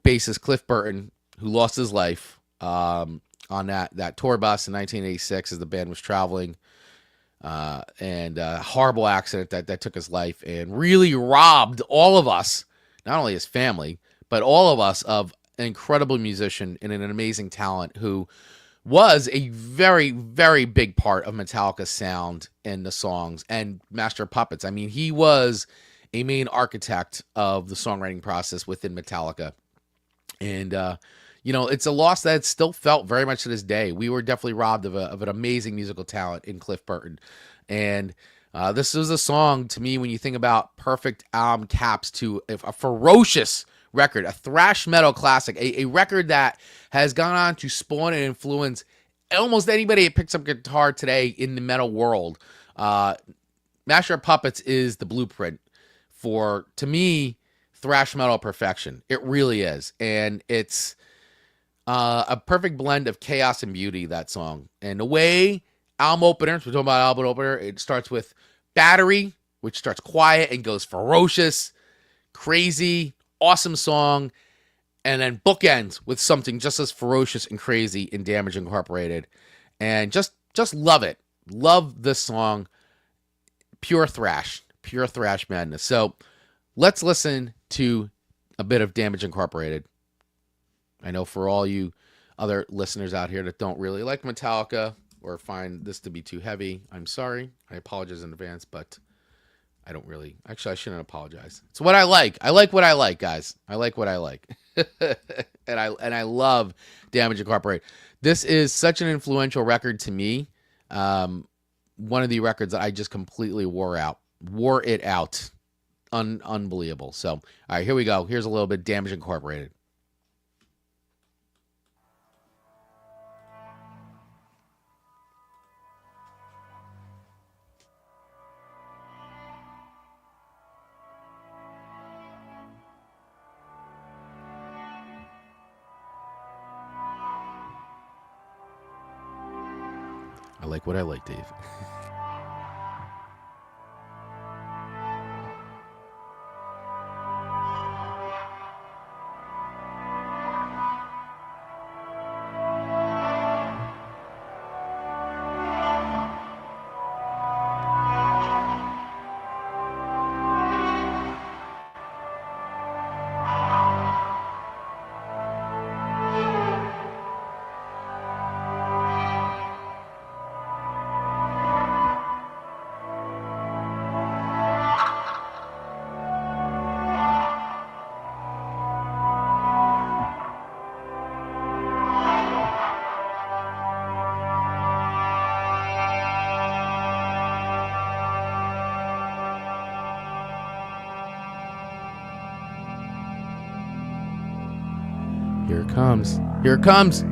bassist Cliff Burton, who lost his life on that tour bus in 1986 as the band was traveling. And a horrible accident that took his life and really robbed all of us, not only his family, but all of us, of an incredible musician and an amazing talent who was a very, very big part of Metallica's sound and the songs and Master of Puppets. I mean, he was a main architect of the songwriting process within Metallica. And, it's a loss that still felt very much to this day. We were definitely robbed of an amazing musical talent in Cliff Burton. And this is a song, to me, when you think about perfect album caps to a ferocious record, a thrash metal classic, a record that has gone on to spawn and influence almost anybody that picks up guitar today in the metal world. Master of Puppets is the blueprint for, to me, thrash metal perfection. It really is. And it's a perfect blend of chaos and beauty, that song. And the way album openers, we're talking about album opener, it starts with Battery, which starts quiet and goes ferocious, crazy, awesome song, and then bookends with something just as ferocious and crazy in Damage Incorporated. And just love it. Love this song. Pure thrash madness. So let's listen to a bit of Damage Incorporated. I know for all you other listeners out here that don't really like Metallica or find this to be too heavy, I'm sorry. I apologize in advance, but I don't really. Actually, I shouldn't apologize. It's what I like. I like what I like, guys. I like what I like. and I love Damage Incorporated. This is such an influential record to me. One of the records that I just completely wore it out. Unbelievable. So, all right, here we go. Here's a little bit Damage Incorporated. I like what I like, Dave. Here it comes. Here it comes.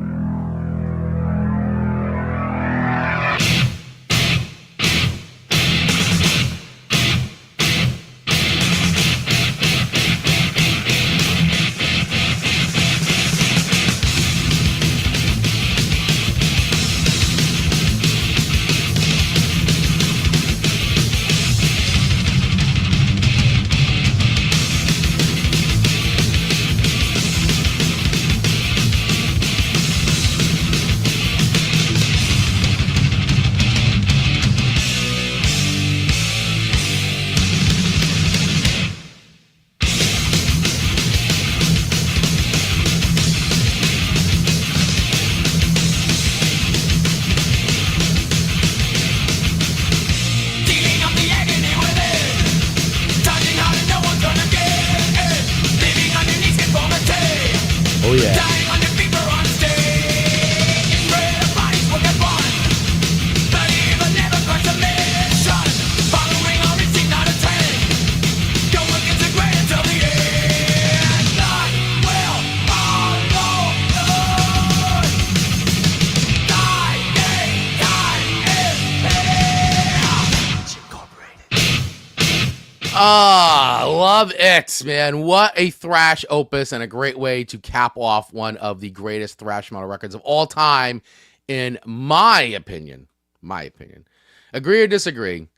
Ah, love it, man. What a thrash opus and a great way to cap off one of the greatest thrash metal records of all time, in my opinion. My opinion. Agree or disagree?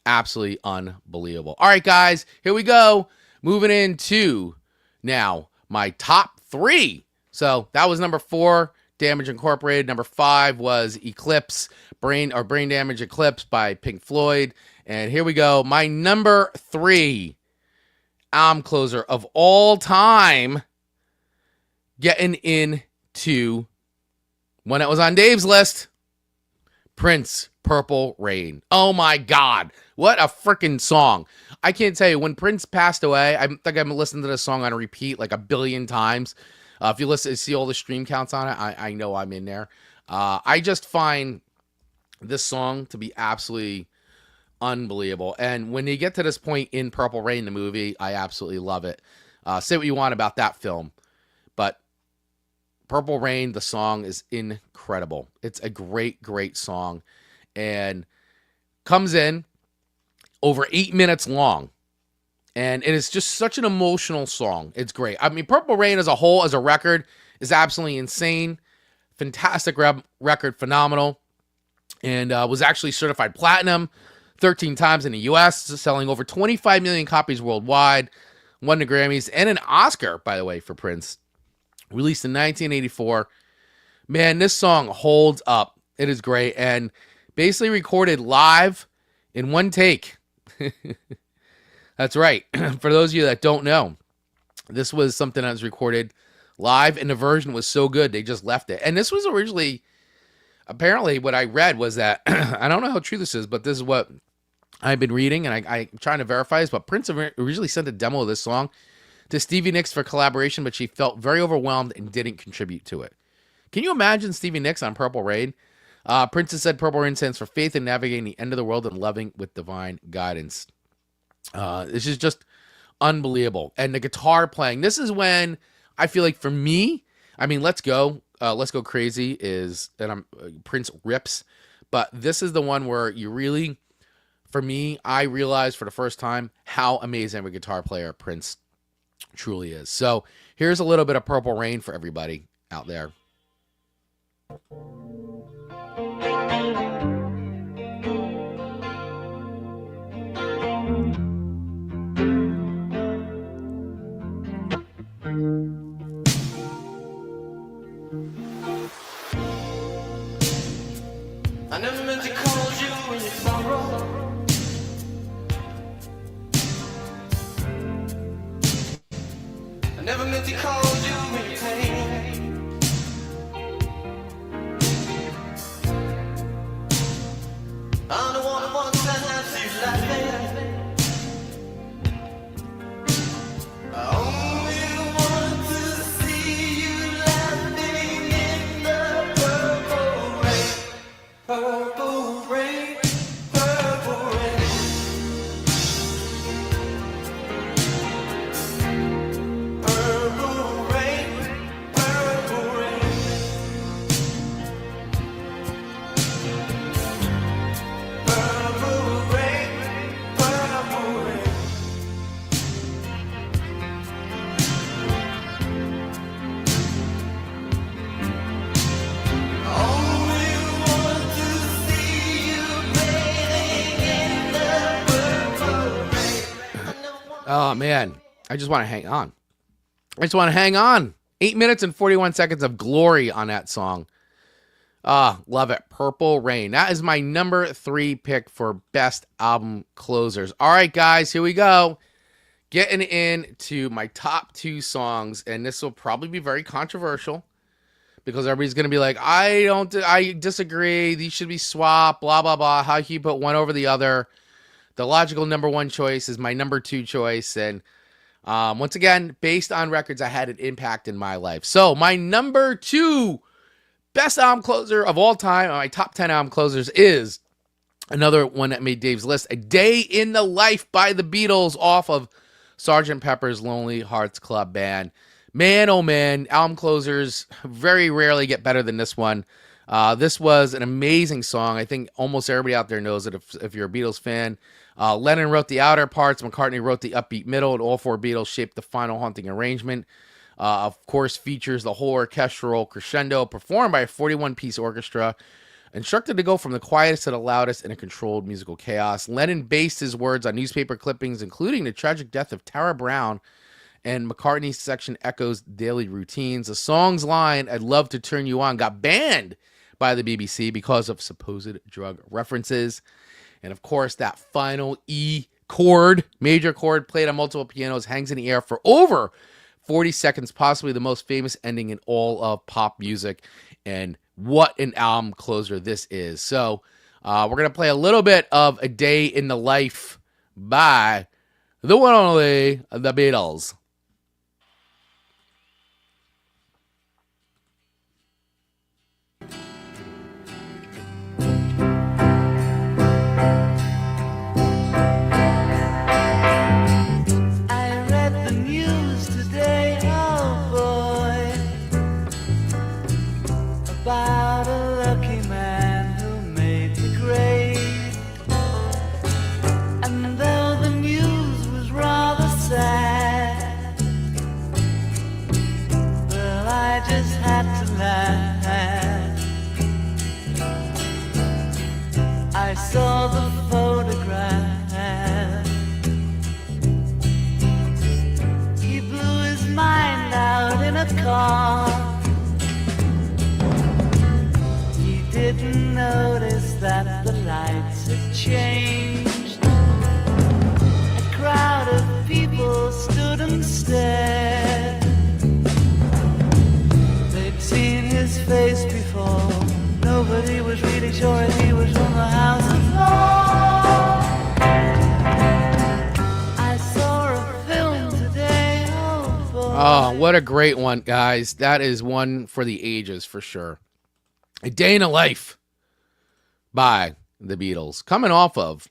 Absolutely unbelievable. All right, guys, here we go. Moving into now my top 3. So that was number 4, Damage Incorporated. Number 5 was Eclipse, Brain Damage Eclipse by Pink Floyd. And here we go. My number 3 album closer of all time, getting into one that was on Dave's list, Prince, Purple Rain. Oh my God. What a freaking song. I can't tell you, when Prince passed away, I think I've listened to this song on repeat like a billion times. If you see all the stream counts on it, I know I'm in there. I just find this song to be absolutely unbelievable. And when you get to this point in Purple Rain, the movie, I absolutely love it. Say what you want about that film, but Purple Rain, the song, is incredible. It's a great, great song, and comes in over 8 minutes long. And it is just such an emotional song. It's great. I mean, Purple Rain as a whole, as a record, is absolutely insane. Fantastic record, phenomenal. And was actually certified platinum 13 times in the U.S., selling over 25 million copies worldwide. Won the Grammys and an Oscar, by the way, for Prince. Released in 1984. Man, this song holds up. It is great. And basically recorded live in one take. That's right. For those of you that don't know, this was something that was recorded live, and the version was so good, they just left it. And this was originally, apparently, what I read was that, I don't know how true this is, but this is what I've been reading, and I'm trying to verify this, but Prince originally sent a demo of this song to Stevie Nicks for collaboration, but she felt very overwhelmed and didn't contribute to it. Can you imagine Stevie Nicks on Purple Rain? Prince has said Purple Rain stands for faith in navigating the end of the world and loving with divine guidance. This is just unbelievable. And the guitar playing, this is when I feel like, for me, I mean, Let's Go Crazy is, and Prince rips, but this is the one where you really, for me, I realized for the first time how amazing of a guitar player Prince truly is. So here's a little bit of Purple Rain for everybody out there. I never meant to call you when you sorrow. I never meant to call you when you pain. I'm the one who wants to have you laughing. I only want to see you laughing in the purple rain. Purple rain, purple rain. Purple rain, purple rain. Purple rain, purple rain. Only want to see you bathing in the purple rain. Oh, man. I just want to hang on. 8 minutes and 41 seconds of glory on that song. Love it. Purple Rain. That is my number 3 pick for best album closers. All right, guys, here we go. Getting into my top 2 songs, and this will probably be very controversial because everybody's going to be like, I disagree. These should be swapped, blah, blah, blah. How can you put one over the other? The logical number 1 choice is my number 2 choice. And once again, based on records that had an impact in my life. So my number 2 best album closer of all time, my top 10 album closers, is another one that made Dave's list, A Day in the Life by the Beatles, off of Sgt. Pepper's Lonely Hearts Club Band. Man, oh man, album closers very rarely get better than this one. This was an amazing song. I think almost everybody out there knows it if you're a Beatles fan. Lennon wrote the outer parts. McCartney wrote the upbeat middle, and all four Beatles shaped the final haunting arrangement. Of course, features the whole orchestral crescendo performed by a 41-piece orchestra, instructed to go from the quietest to the loudest in a controlled musical chaos. Lennon based his words on newspaper clippings, including the tragic death of Tara Brown, and McCartney's section echoes daily routines. The song's line, "I'd love to turn you on," got banned by the BBC because of supposed drug references. And of course, that final E chord, major chord, played on multiple pianos, hangs in the air for over 40 seconds, possibly the most famous ending in all of pop music. And what an album closer this is. So we're going to play a little bit of A Day in the Life by the one and only The Beatles. I read the news today, oh boy, about a lucky man who made the grade. And though the news was rather sad, well, I just had to laugh. I saw the photograph. He blew his mind out in a car. He didn't notice that the lights had changed. A crowd of people stood and stared. They'd seen his face before. Nobody was really sure if he was from the House of Law. I saw a film today, oh boy. Oh, what a great one, guys. That is one for the ages, for sure. A Day in the Life by the Beatles, coming off of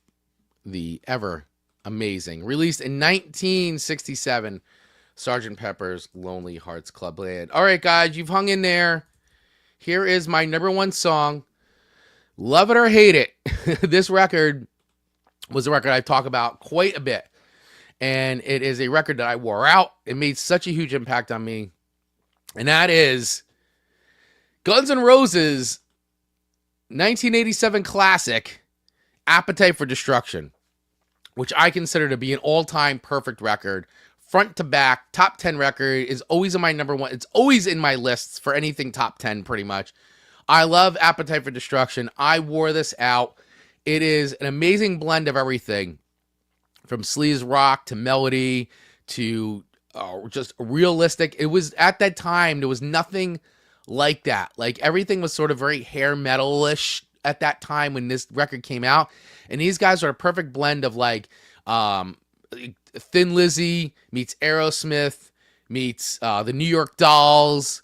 the ever amazing, released in 1967, Sgt. Pepper's Lonely Hearts Club Band. All right, guys, you've hung in there. Here is my number one song. Love it or hate it. This record was a record I talk about quite a bit. And it is a record that I wore out. It made such a huge impact on me. And that is Guns N' Roses' 1987 classic, Appetite for Destruction, which I consider to be an all-time perfect record. Front to back, top 10 record, is always in my number one. It's always in my lists for anything top 10, pretty much. I love Appetite for Destruction. I wore this out. It is an amazing blend of everything, from sleaze rock to melody to just realistic. It was, at that time, there was nothing like that. Like, everything was sort of very hair metal-ish at that time when this record came out. And these guys are a perfect blend of, like, Thin Lizzy meets Aerosmith meets the New York Dolls.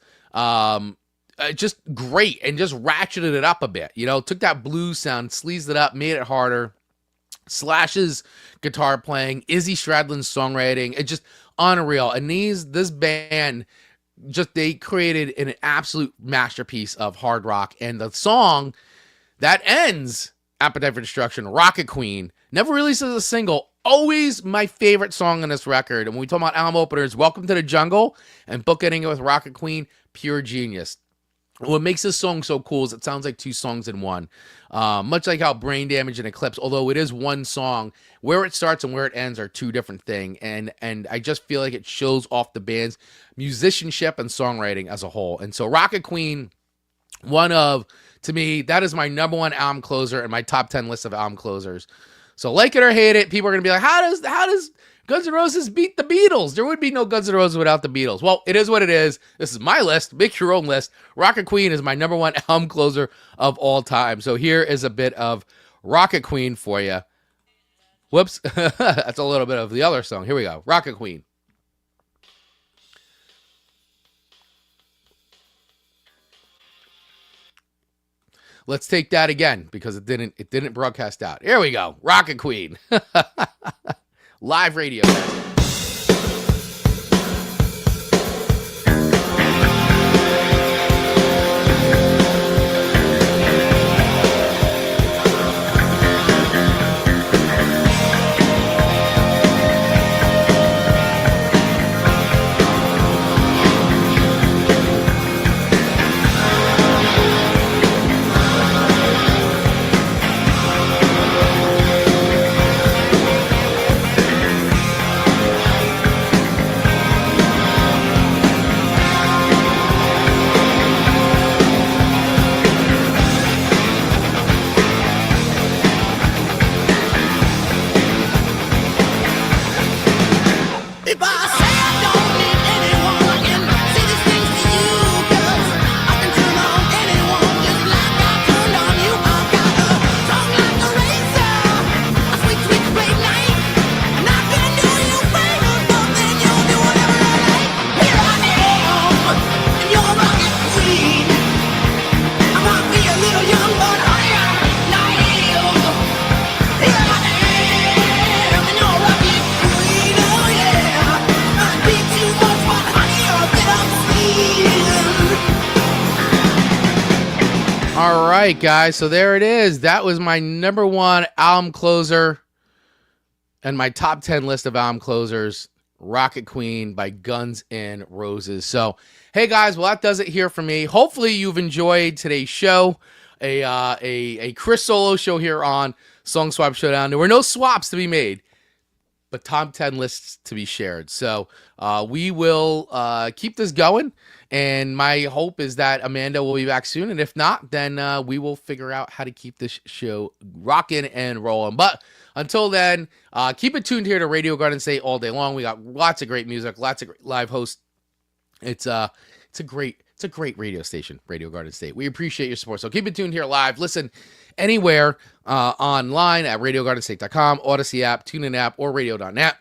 Just great, and just ratcheted it up a bit. You know, took that blues sound, sleazed it up, made it harder. Slash's guitar playing, Izzy Stradlin's songwriting, it's just unreal. And this band, just, they created an absolute masterpiece of hard rock. And the song that ends Appetite for Destruction, Rocket Queen, never released as a single, always my favorite song on this record. And when we talk about album openers, Welcome to the Jungle and bookending it with Rocket Queen, pure genius. What makes this song so cool is it sounds like two songs in one. Much like how Brain Damage and Eclipse, although it is one song, where it starts and where it ends are two different things. And I just feel like it shows off the band's musicianship and songwriting as a whole. And so Rocket Queen, to me, that is my number one album closer and my top 10 list of album closers. So like it or hate it, people are going to be like, how does Guns N' Roses beat the Beatles? There would be no Guns N' Roses without the Beatles. Well, it is what it is. This is my list. Make your own list. Rocket Queen is my number one album closer of all time. So here is a bit of Rocket Queen for you. Whoops. That's a little bit of the other song. Here we go. Rocket Queen. Let's take that again because it didn't broadcast out. Here we go. Rocket Queen. Live radio. right, guys. So there it is. That was my number one album closer and my top 10 list of album closers, Rocket Queen by Guns N' Roses. So, hey, guys, well, that does it here for me. Hopefully you've enjoyed today's show, a Chris Solo show here on Song Swap Showdown. There were no swaps to be made, but top 10 lists to be shared. So we will keep this going. And my hope is that Amanda will be back soon. And if not, then we will figure out how to keep this show rocking and rolling. But until then, keep it tuned here to Radio Garden State all day long. We got lots of great music, lots of great live hosts. It's a great radio station, Radio Garden State. We appreciate your support. So keep it tuned here live. Listen anywhere online at radiogardenstate.com, Odyssey app, TuneIn app, or radio.net.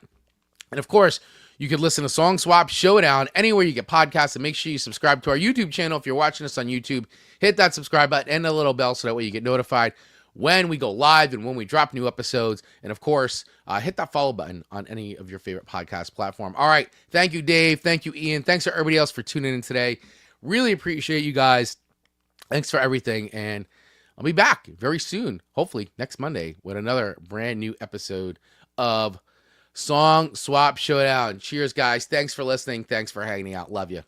And of course, you can listen to Song Swap Showdown anywhere you get podcasts, and make sure you subscribe to our YouTube channel. If you're watching us on YouTube, hit that subscribe button and the little bell so that way you get notified when we go live and when we drop new episodes. And of course, hit that follow button on any of your favorite podcast platform. All right. Thank you, Dave. Thank you, Ian. Thanks to everybody else for tuning in today. Really appreciate you guys. Thanks for everything. And I'll be back very soon, hopefully next Monday, with another brand new episode of Song Swap Showdown. Cheers, guys. Thanks for listening. Thanks for hanging out. Love you.